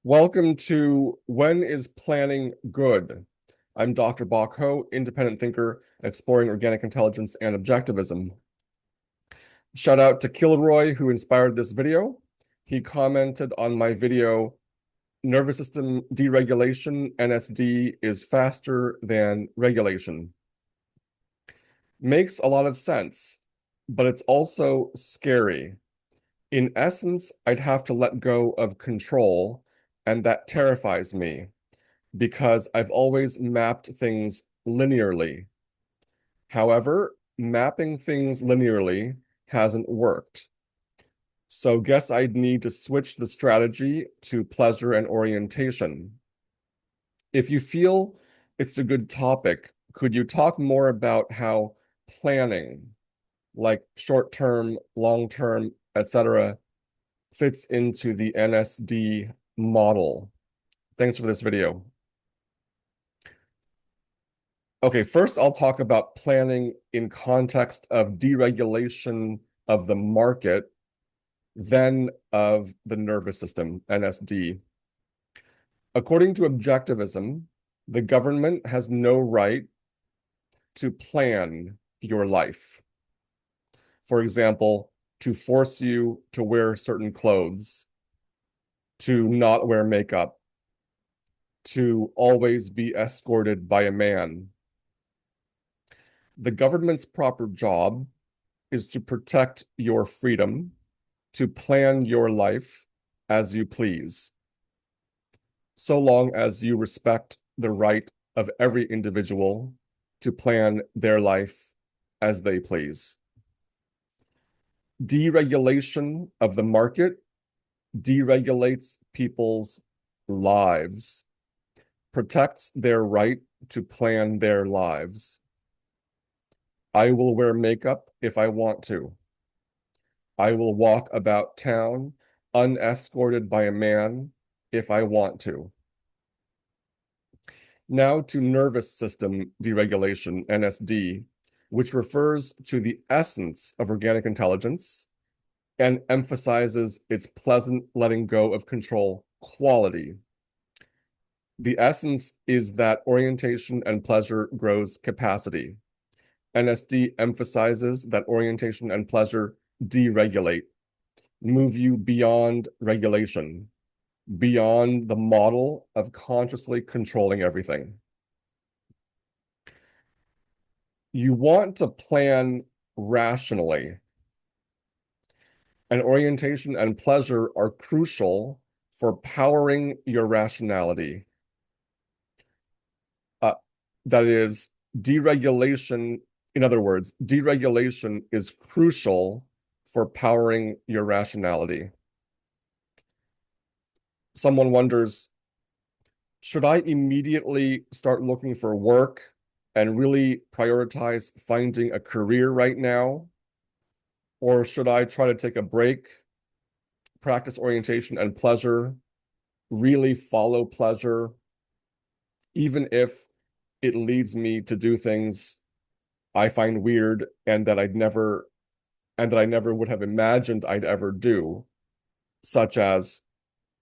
Welcome to When is Planning Good? I'm Dr. Bok Ho, independent thinker exploring organic intelligence and objectivism. Shout out to Kilroy, who inspired this video. He commented on my video, Nervous System Deregulation, NSD, is faster than regulation. Makes a lot of sense, but it's also scary. In essence, I'd have to let go of control, and that terrifies me because I've always mapped things linearly. However, mapping things linearly hasn't worked. So guess I'd need to switch the strategy to pleasure and orientation. If you feel it's a good topic, could you talk more about how planning, like short-term, long-term, etc., fits into the NSD model? Thanks for this video. Okay, first I'll talk about planning in context of deregulation of the market, then of the nervous system, NSD. According to objectivism, the government has no right to plan your life. For example, to force you to wear certain clothes, to not wear makeup, to always be escorted by a man. The government's proper job is to protect your freedom, to plan your life as you please, so long as you respect the right of every individual to plan their life as they please. Deregulation of the market deregulates people's lives, protects their right to plan their lives. I will wear makeup if I want to. I will walk about town unescorted by a man if I want to. Now to nervous system deregulation, NSD, which refers to the essence of organic intelligence and emphasizes its pleasant letting go of control quality. The essence is that orientation and pleasure grows capacity. NSD emphasizes that orientation and pleasure deregulate, move you beyond regulation, beyond the model of consciously controlling everything. You want to plan rationally, and orientation and pleasure are crucial for powering your rationality. Uh, that is, deregulation, in other words, deregulation is crucial for powering your rationality. Someone wonders, should I immediately start looking for work and really prioritize finding a career right now? Or should I try to take a break, practice orientation and pleasure, really follow pleasure, even if it leads me to do things I find weird and that I never would have imagined I'd ever do, such as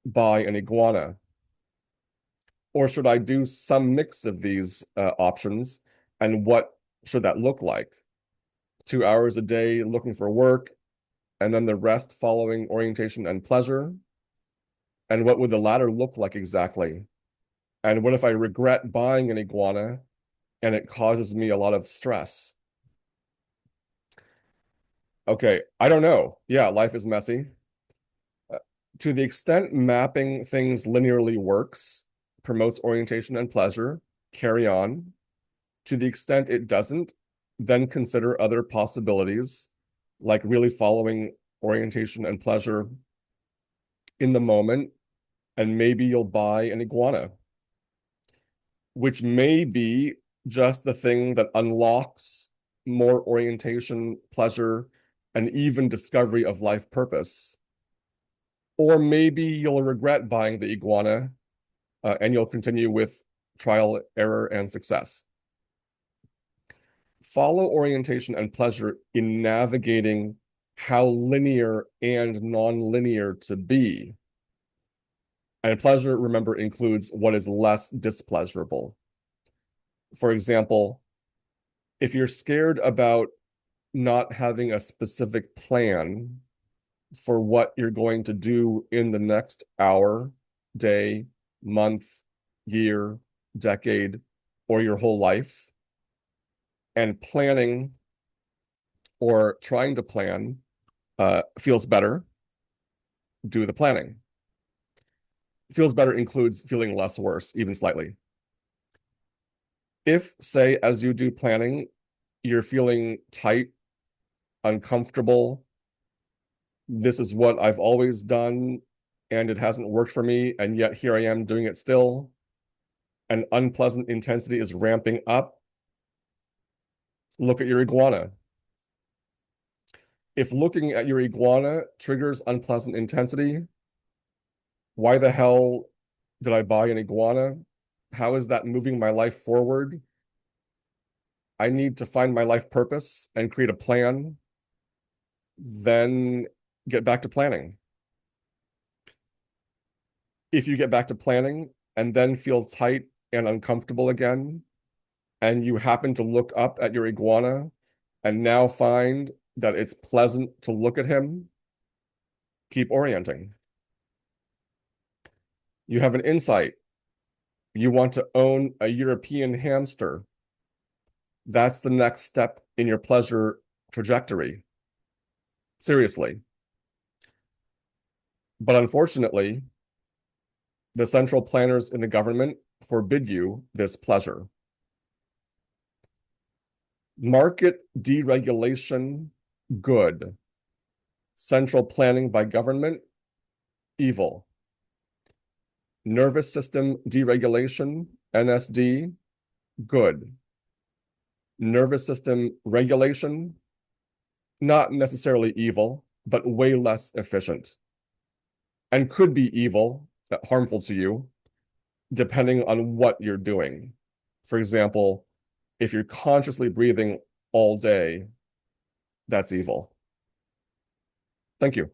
buy an iguana? Or should I do some mix of these options? And what should that look like? 2 hours a day looking for work, and then the rest following orientation and pleasure? And what would the latter look like exactly? And what if I regret buying an iguana and it causes me a lot of stress? Okay, I don't know. Yeah, life is messy. Uh, to the extent mapping things linearly works, promotes orientation and pleasure, carry on. To the extent it doesn't, then consider other possibilities, like really following orientation and pleasure in the moment, and maybe you'll buy an iguana, which may be just the thing that unlocks more orientation, pleasure, and even discovery of life purpose. Or maybe you'll regret buying the iguana and you'll continue with trial, error, and success. Follow orientation and pleasure in navigating how linear and non-linear to be. And pleasure, remember, includes what is less displeasurable. For example, if you're scared about not having a specific plan for what you're going to do in the next hour, day, month, year, decade, or your whole life, and planning or trying to plan feels better, do the planning. Feels better includes feeling less worse, even slightly. If, say, as you do planning, you're feeling tight, uncomfortable, this is what I've always done, and it hasn't worked for me, and yet here I am doing it still, and unpleasant intensity is ramping up, look at your iguana. If looking at your iguana triggers unpleasant intensity, why the hell did I buy an iguana? How is that moving my life forward? I need to find my life purpose and create a plan, then get back to planning. If you get back to planning and then feel tight and uncomfortable again, and you happen to look up at your iguana and now find that it's pleasant to look at him, keep orienting. You have an insight. You want to own a European hamster. That's the next step in your pleasure trajectory. Seriously. But unfortunately, the central planners in the government forbid you this pleasure. Market deregulation, good. Central planning by government, evil. Nervous system deregulation, NSD, good. Nervous system regulation, not necessarily evil, but way less efficient. And could be evil, harmful to you, depending on what you're doing. For example, if you're consciously breathing all day, that's evil. Thank you.